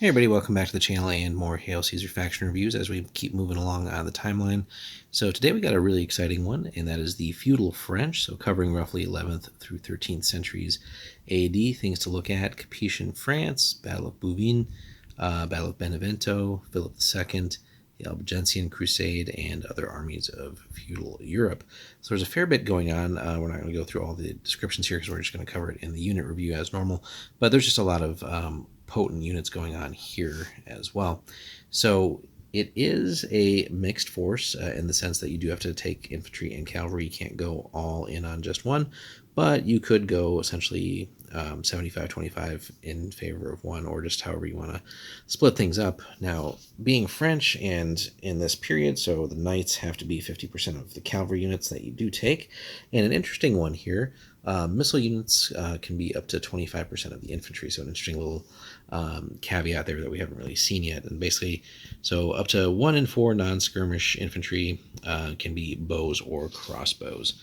Hey everybody, welcome back to the channel and more Hail Caesar faction reviews as we keep moving along on the timeline. So today we got a really exciting one, and that is the Feudal French, so covering roughly 11th through 13th centuries AD. Things to look at: Capetian France, Battle of Bouvines, Battle of Benevento, Philip II, the Albigensian Crusade, and other armies of feudal Europe. So there's a fair bit going on. We're not going to go through all the descriptions here because we're just going to cover it in the unit review as normal, but there's just a lot of potent units going on here as well. So it is a mixed force in the sense that you do have to take infantry and cavalry. You can't go all in on just one, but you could go essentially 75-25 in favor of one, or just however you want to split things up. Now, being French and in this period, so the knights have to be 50% of the cavalry units that you do take. And an interesting one here, missile units can be up to 25% of the infantry, so an interesting little caveat there that we haven't really seen yet. And basically, so up to 1 in 4 non-skirmish infantry can be bows or crossbows.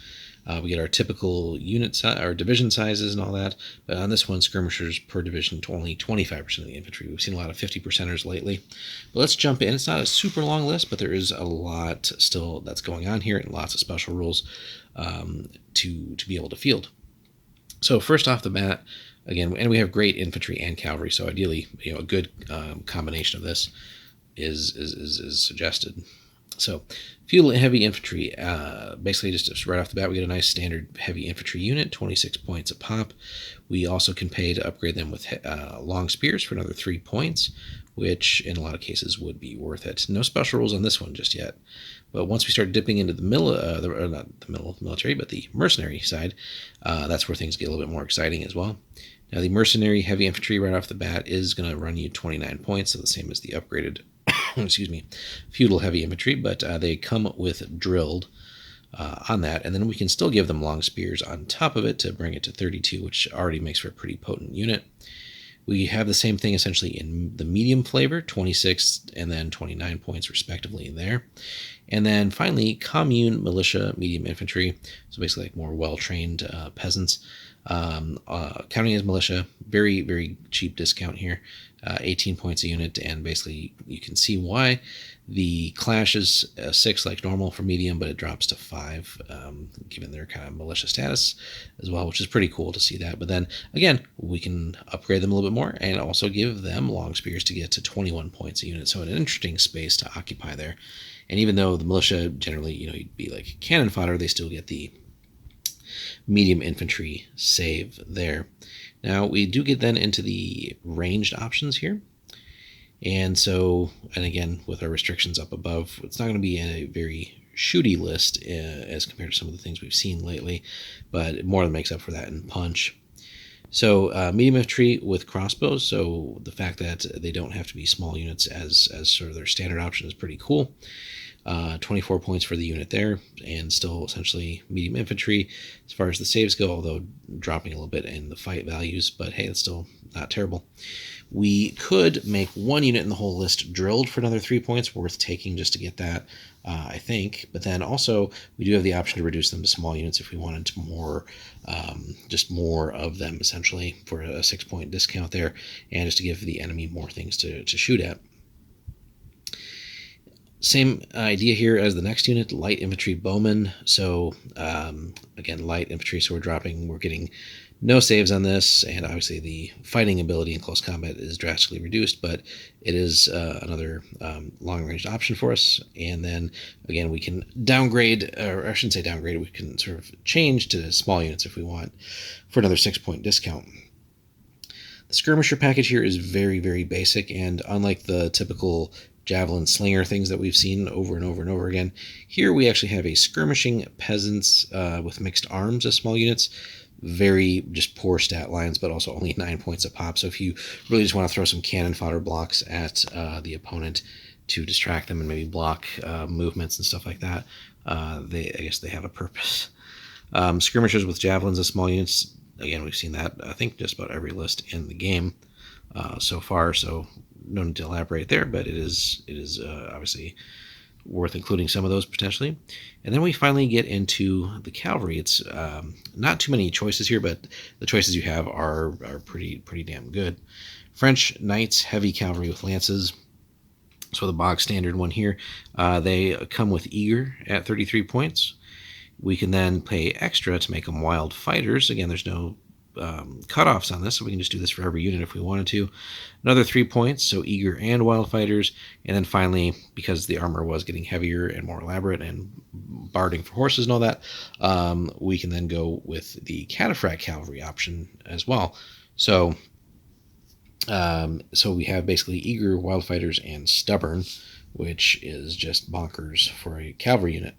We get our typical unit our division sizes and all that, but on this one, skirmishers per division to only 25% of the infantry. We've seen a lot of 50%ers lately. But let's jump in. It's not a super long list, but there is a lot still that's going on here, and lots of special rules to be able to field. So first off the bat, again, and we have great infantry and cavalry, so ideally, a good combination of this is suggested. So, feudal heavy infantry, basically just right off the bat, we get a nice standard heavy infantry unit, 26 points a pop. We also can pay to upgrade them with long spears for another 3 points, which in a lot of cases would be worth it. No special rules on this one just yet. But once we start dipping into the not the middle of the military, but the mercenary side, that's where things get a little bit more exciting as well. Now, the mercenary heavy infantry right off the bat is going to run you 29 points, so the same as the upgraded feudal heavy infantry, but they come with drilled on that, and then we can still give them long spears on top of it to bring it to 32, which already makes for a pretty potent unit. We have the same thing essentially in the medium flavor, 26 and then 29 points respectively there. And then finally, commune militia medium infantry, so basically like more well-trained peasants. Counting as militia, very, very cheap discount here, 18 points a unit, and basically you can see why. The clash is 6 like normal for medium, but it drops to 5 given their kind of militia status as well, which is pretty cool to see that. But then again, we can upgrade them a little bit more and also give them long spears to get to 21 points a unit, so an interesting space to occupy there. And even though the militia generally, you'd be like cannon fodder, they still get the medium infantry save there. Now, we do get then into the ranged options here. And so, and again, with our restrictions up above, it's not going to be a very shooty list as compared to some of the things we've seen lately, but it more than makes up for that in punch. So medium infantry with crossbows, so the fact that they don't have to be small units as sort of their standard option is pretty cool. 24 points for the unit there, and still essentially medium infantry as far as the saves go, although dropping a little bit in the fight values, but hey, it's still not terrible. We could make one unit in the whole list drilled for another 3 points, worth taking just to get that, I think. But then also, we do have the option to reduce them to small units if we wanted to more, just more of them, essentially, for a 6-point discount there, and just to give the enemy more things to shoot at. Same idea here as the next unit, light infantry bowmen. So again, light infantry, so we're getting no saves on this, and obviously the fighting ability in close combat is drastically reduced, but it is another long-range option for us. And then again, we can downgrade, or I shouldn't say downgrade, we can sort of change to small units if we want for another 6-point discount. The skirmisher package here is very, very basic, and unlike the typical javelin slinger things that we've seen over and over and over again, here we actually have a skirmishing peasants with mixed arms as small units. Very just poor stat lines, but also only 9 points a pop. So if you really just want to throw some cannon fodder blocks at the opponent to distract them and maybe block movements and stuff like that, I guess they have a purpose. Skirmishers with javelins as small units, again, we've seen that I think just about every list in the game so far, so no need to elaborate there, but it is obviously worth including some of those potentially. And then we finally get into the cavalry. It's not too many choices here, but the choices you have are pretty damn good. French knights, heavy cavalry with lances. So the bog standard one here. They come with eager at 33 points. We can then pay extra to make them wild fighters. Again, there's no cutoffs on this, so we can just do this for every unit if we wanted to. Another 3 points, so eager and wild fighters. And then finally, because the armor was getting heavier and more elaborate and barding for horses and all that, we can then go with the cataphract cavalry option as well. So we have basically eager, wild fighters, and stubborn, which is just bonkers for a cavalry unit.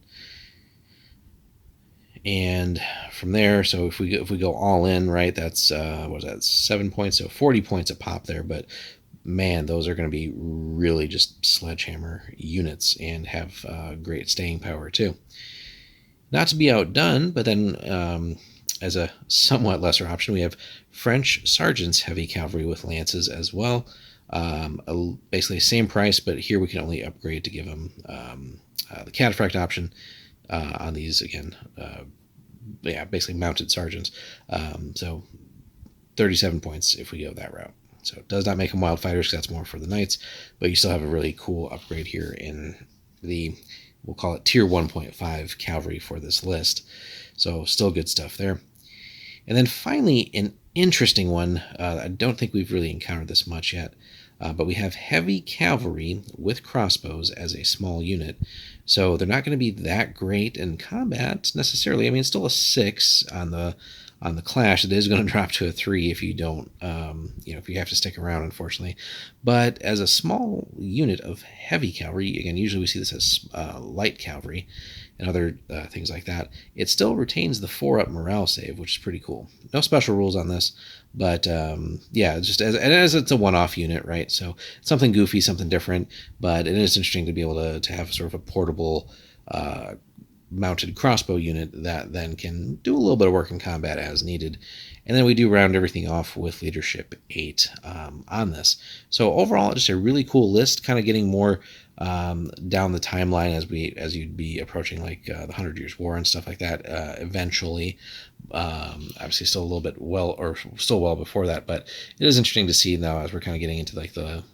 And from there, so if we go all in, right, that's what was that, 7 points, so 40 points a pop there. But man, those are going to be really just sledgehammer units and have great staying power too. Not to be outdone, but then as a somewhat lesser option, we have French sergeants, heavy cavalry with lances as well. Basically same price, but here we can only upgrade to give them the cataphract option on these, again, basically mounted sergeants. So 37 points if we go that route. So it does not make them wild fighters because that's more for the knights, but you still have a really cool upgrade here in the, we'll call it tier 1.5 cavalry for this list. So still good stuff there. And then finally, an interesting one. I don't think we've really encountered this much yet, but we have heavy cavalry with crossbows as a small unit. So they're not going to be that great in combat necessarily. I mean, it's still a 6 on the clash. It is going to drop to a 3 if you don't, if you have to stick around, unfortunately. But as a small unit of heavy cavalry, again, usually we see this as light cavalry and other things like that, it still retains the 4-up morale save, which is pretty cool. No special rules on this, but just as it's a one-off unit, right? So something goofy, something different, but it is interesting to be able to have sort of a portable mounted crossbow unit that then can do a little bit of work in combat as needed. And then we do round everything off with leadership 8 on this. So overall, just a really cool list, kind of getting more down the timeline as you'd be approaching like the 100 Years' War and stuff like that eventually. Obviously still a little bit still well before that, but it is interesting to see now as we're kind of getting into like the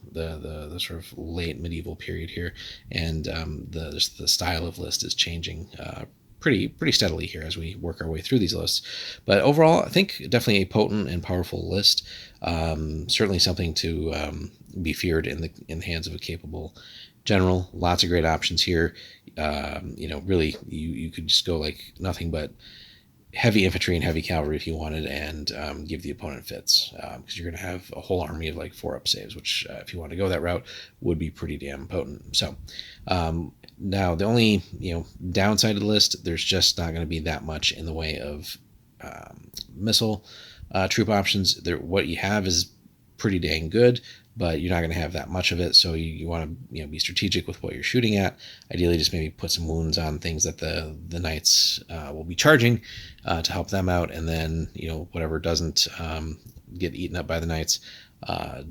sort of late medieval period here, and the style of list is changing pretty steadily here as we work our way through these lists. But overall, I think definitely a potent and powerful list. Certainly something to be feared in the hands of a capable general. Lots of great options here. Really, you could just go like nothing but heavy infantry and heavy cavalry if you wanted, and give the opponent fits, because you're going to have a whole army of like 4-up saves, which if you want to go that route would be pretty damn potent. So now the only downside of the list, there's just not going to be that much in the way of missile troop options. What you have is pretty dang good, but you're not going to have that much of it. So you want to be strategic with what you're shooting at. Ideally, just maybe put some wounds on things that the knights will be charging to help them out, and then whatever doesn't get eaten up by the knights,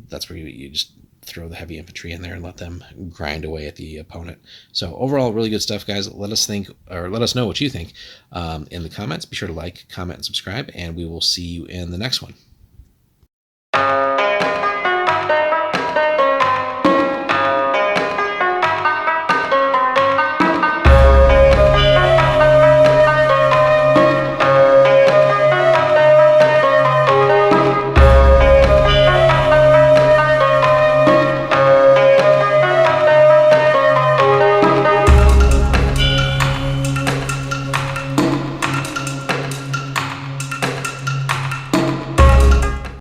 that's where you just throw the heavy infantry in there and let them grind away at the opponent. So overall, really good stuff, guys. Let us know what you think in the comments. Be sure to like, comment, and subscribe, and we will see you in the next one.